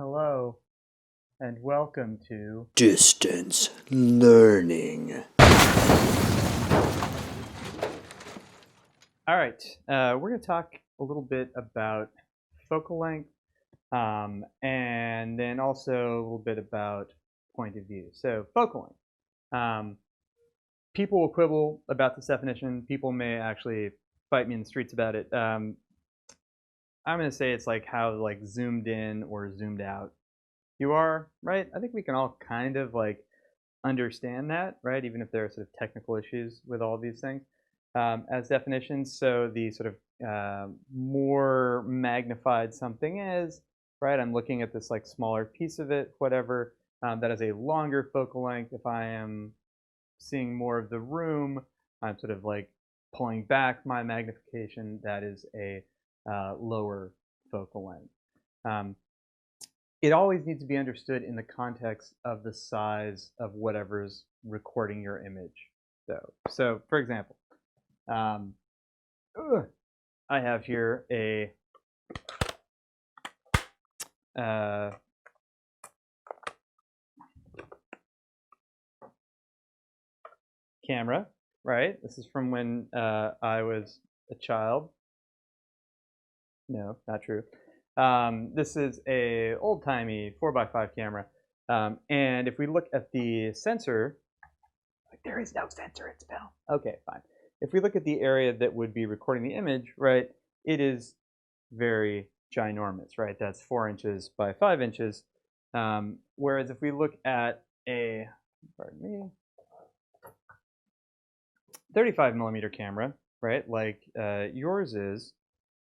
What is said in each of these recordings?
Hello, and welcome to Distance learning. All right, we're going to talk a little bit about focal length and then also a little bit about point of view. So focal length. People will quibble about this definition. People may actually fight me in the streets about it. I'm going to say it's like how like zoomed in or zoomed out you are, right? I think we can all kind of like understand that, right? Even if there are sort of technical issues with all of these things as definitions. So the sort of more magnified something is, right? I'm looking at this like smaller piece of it, whatever, that has a longer focal length. If I am seeing more of the room, I'm sort of like pulling back my magnification. That is a lower focal length. It always needs to be understood in the context of the size of whatever's recording your image. So for example, I have here a camera, right? This is from when I was a child. No, not true. This is a old-timey 4x5 camera. And if we look at the sensor, like there is no sensor, it's film. Okay, fine. If we look at the area that would be recording the image, right, it is very ginormous, right? That's 4 inches by 5 inches. Whereas if we look at a, pardon me, 35 millimeter camera, right, like yours is,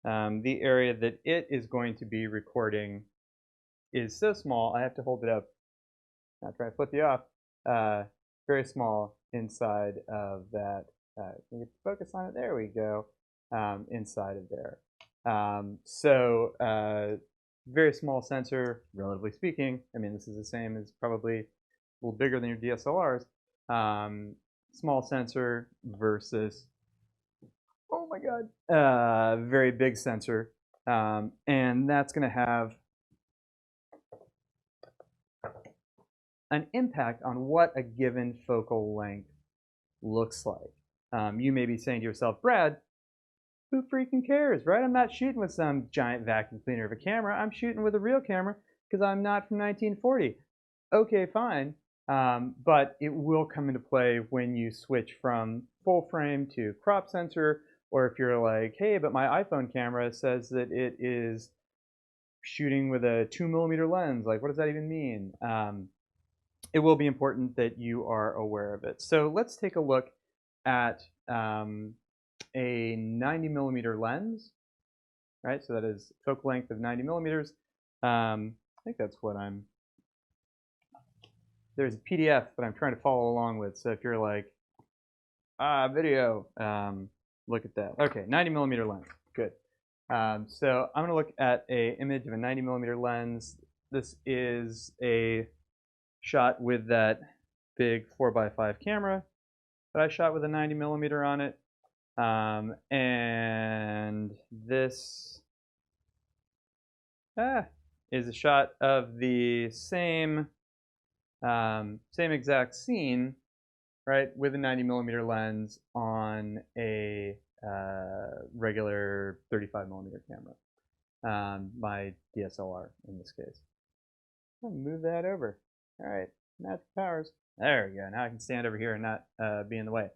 the area that it is going to be recording is so small, I have to hold it up, not trying to flip you off, very small inside of that. Can you get the focus on it? There we go, inside of there. Very small sensor, relatively speaking. I mean, this is the same as probably a little bigger than your DSLRs. Small sensor versus, oh my God, very big sensor. And that's going to have an impact on what a given focal length looks like. You may be saying to yourself, Brad, who freaking cares, right? I'm not shooting with some giant vacuum cleaner of a camera. I'm shooting with a real camera because I'm not from 1940. Okay, fine. But it will come into play when you switch from full frame to crop sensor, or if you're like, hey, but my iPhone camera says that it is shooting with a 2mm lens. Like, what does that even mean? It will be important that you are aware of it. So let's take a look at a 90mm lens, right? So that is focal length of 90mm. I think that's what there's a PDF that I'm trying to follow along with. So if you're like, video, look at that. Okay, 90mm lens, good. So I'm gonna look at an image of a 90mm lens. This is a shot with that big 4x5 camera that I shot with a 90mm on it. And this is a shot of the same exact scene, right, with a 90mm lens on a regular 35mm camera, my DSLR in this case. I'll move that over. All right, magic powers. There we go. Now I can stand over here and not be in the way.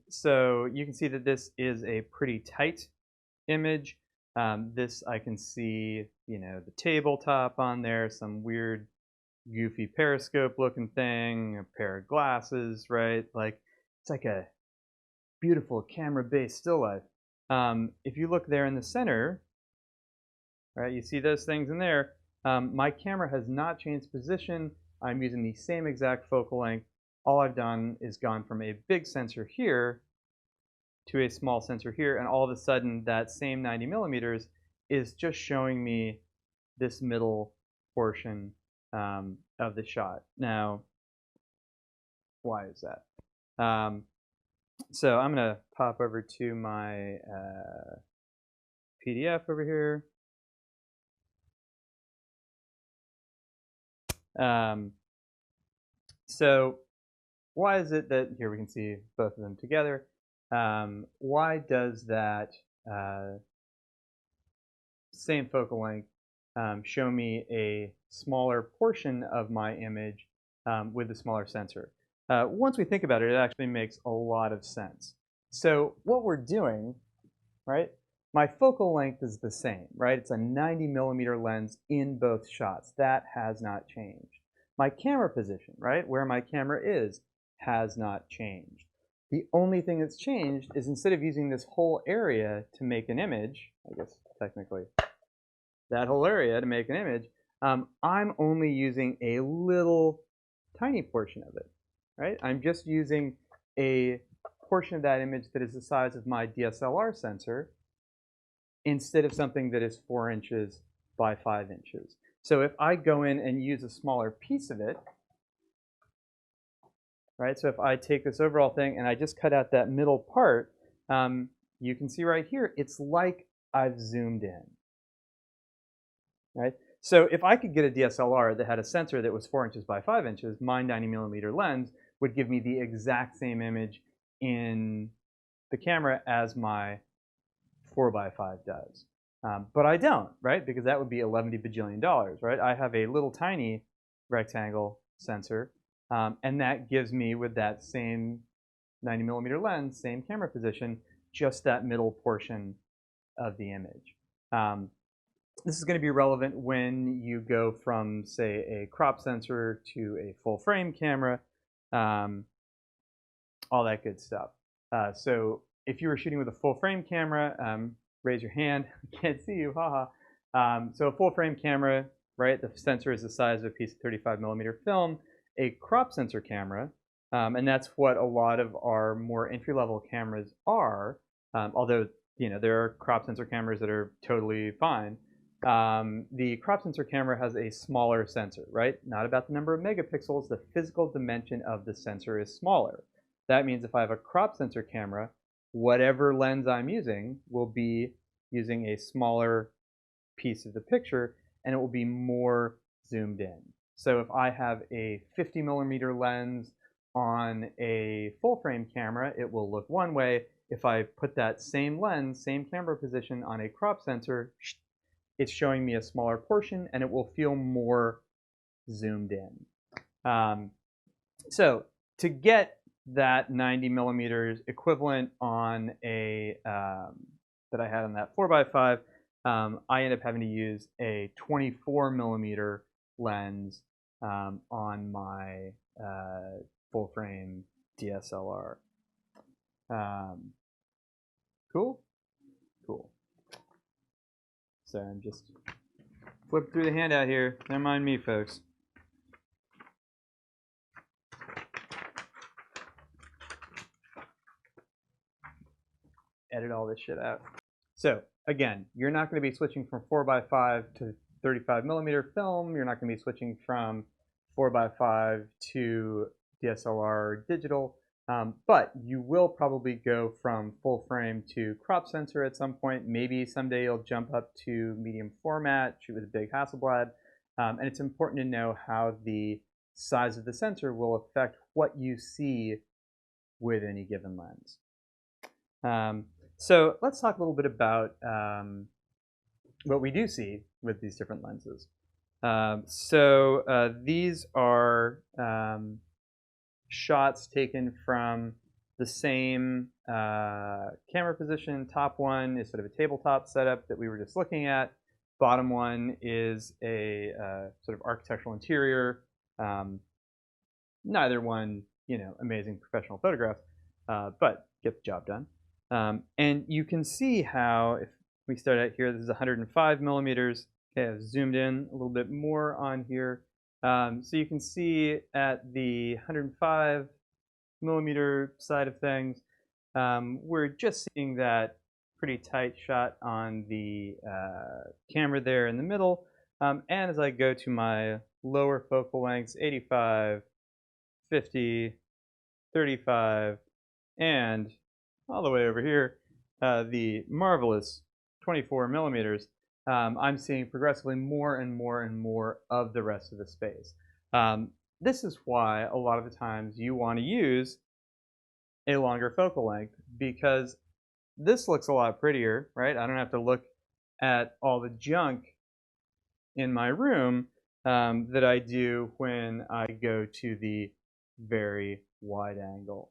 So you can see that this is a pretty tight image. This I can see, the tabletop on there, some weird, goofy periscope looking thing, a pair of glasses, right? Like it's like a beautiful camera-based still life. If you look there in the center, right, you see those things in there. My camera has not changed position. I'm using the same exact focal length. All I've done is gone from a big sensor here to a small sensor here, and all of a sudden that same 90mm is just showing me this middle portion of the shot. Now, why is that? So I'm going to pop over to my PDF over here. So why is it that, here we can see both of them together, why does that same focal length show me a smaller portion of my image with the smaller sensor? Once we think about it, it actually makes a lot of sense. So what we're doing, right, my focal length is the same, right? It's a 90 millimeter lens in both shots. That has not changed. My camera position, right, where my camera is, has not changed. The only thing that's changed is instead of using this whole area to make an image, I guess technically that whole area to make an image, I'm only using a little tiny portion of it, right? I'm just using a portion of that image that is the size of my DSLR sensor instead of something that is 4 inches by 5 inches. So if I go in and use a smaller piece of it, right? So if I take this overall thing and I just cut out that middle part, you can see right here, it's like I've zoomed in, right? So if I could get a DSLR that had a sensor that was 4 inches by 5 inches, my 90 millimeter lens would give me the exact same image in the camera as my 4 by 5 does. But I don't, right? Because that would be $11 bajillion, right? I have a little tiny rectangle sensor, and that gives me, with that same 90 millimeter lens, same camera position, just that middle portion of the image. This is going to be relevant when you go from, say, a crop sensor to a full frame camera, all that good stuff. So if you were shooting with a full frame camera, raise your hand. I can't see you, haha. So a full frame camera, right? The sensor is the size of a piece of 35 millimeter film. A crop sensor camera, and that's what a lot of our more entry-level cameras are, although there are crop sensor cameras that are totally fine. The crop sensor camera has a smaller sensor, right? Not about the number of megapixels, the physical dimension of the sensor is smaller. That means if I have a crop sensor camera, whatever lens I'm using will be using a smaller piece of the picture, and it will be more zoomed in. So if I have a 50 millimeter lens on a full frame camera, it will look one way. If I put that same lens, same camera position on a crop sensor, it's showing me a smaller portion and it will feel more zoomed in. So to get that 90 millimeters equivalent on a that I had on that 4 by 5, I end up having to use a 24 millimeter lens on my full frame DSLR. Cool? Cool. So I'm just flipping through the handout here. Never mind me, folks. Edit all this shit out. So again, you're not going to be switching from 4 by 5 to 35 millimeter film. You're not going to be switching from 4 by 5 to DSLR digital. But you will probably go from full frame to crop sensor at some point. Maybe someday you'll jump up to medium format, shoot with a big Hasselblad. And it's important to know how the size of the sensor will affect what you see with any given lens. So let's talk a little bit about what we do see with these different lenses. These are shots taken from the same camera position. Top one is sort of a tabletop setup that we were just looking at. Bottom one is a sort of architectural interior. Neither one, amazing professional photographs, but get the job done. And you can see how, if we start out here, this is 105 millimeters. Okay, I've zoomed in a little bit more on here. So you can see at the 105 millimeter side of things, we're just seeing that pretty tight shot on the camera there in the middle. And as I go to my lower focal lengths, 85, 50, 35, and all the way over here, the marvelous 24 millimeters, I'm seeing progressively more and more and more of the rest of the space. This is why a lot of the times you want to use a longer focal length, because this looks a lot prettier, right? I don't have to look at all the junk in my room that I do when I go to the very wide angle.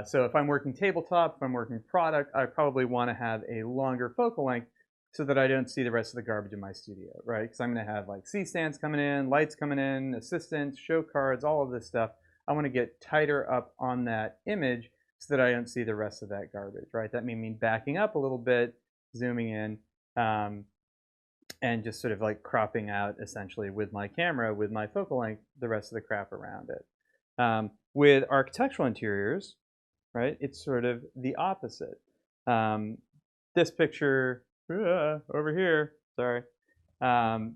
So if I'm working tabletop, if I'm working product, I probably want to have a longer focal length so that I don't see the rest of the garbage in my studio, right? Because I'm going to have like C-stands coming in, lights coming in, assistants, show cards, all of this stuff. I want to get tighter up on that image so that I don't see the rest of that garbage, right? That may mean backing up a little bit, zooming in, and just sort of like cropping out essentially with my camera, with my focal length, the rest of the crap around it. With architectural interiors, right, it's sort of the opposite. This picture over here, sorry,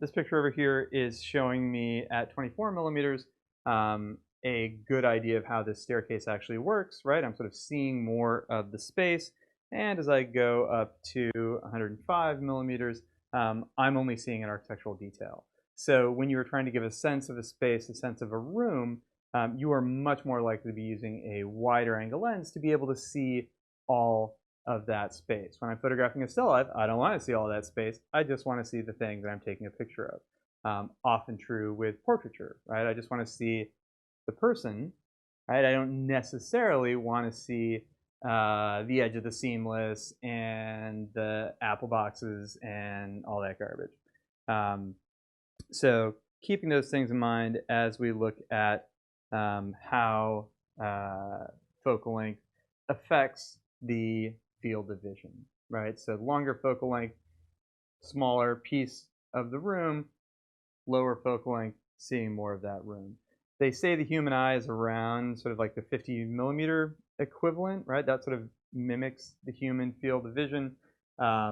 this picture over here is showing me at 24 millimeters a good idea of how this staircase actually works, right? I'm sort of seeing more of the space, and as I go up to 105 millimeters, I'm only seeing an architectural detail. So when you are trying to give a sense of a space, a sense of a room, you are much more likely to be using a wider angle lens to be able to see all of that space. When I'm photographing a still life, I don't want to see all that space. I just want to see the thing that I'm taking a picture of. Often true with portraiture, right? I just want to see the person, right? I don't necessarily want to see the edge of the seamless and the apple boxes and all that garbage. So keeping those things in mind as we look at how focal length affects the field of vision, right? So longer focal length, smaller piece of the room, lower focal length, seeing more of that room. They say the human eye is around sort of like the 50 millimeter equivalent, right? That sort of mimics the human field of vision. I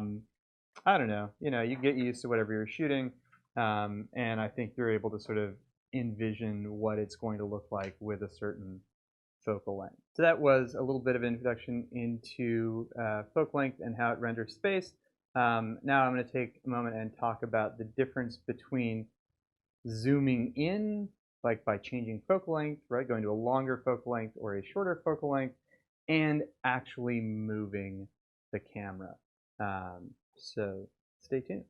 don't know, you get used to whatever you're shooting, and I think you're able to sort of envision what it's going to look like with a certain focal length. So that was a little bit of introduction into focal length and how it renders space. Now I'm going to take a moment and talk about the difference between zooming in, like by changing focal length, right, going to a longer focal length or a shorter focal length, and actually moving the camera. So stay tuned.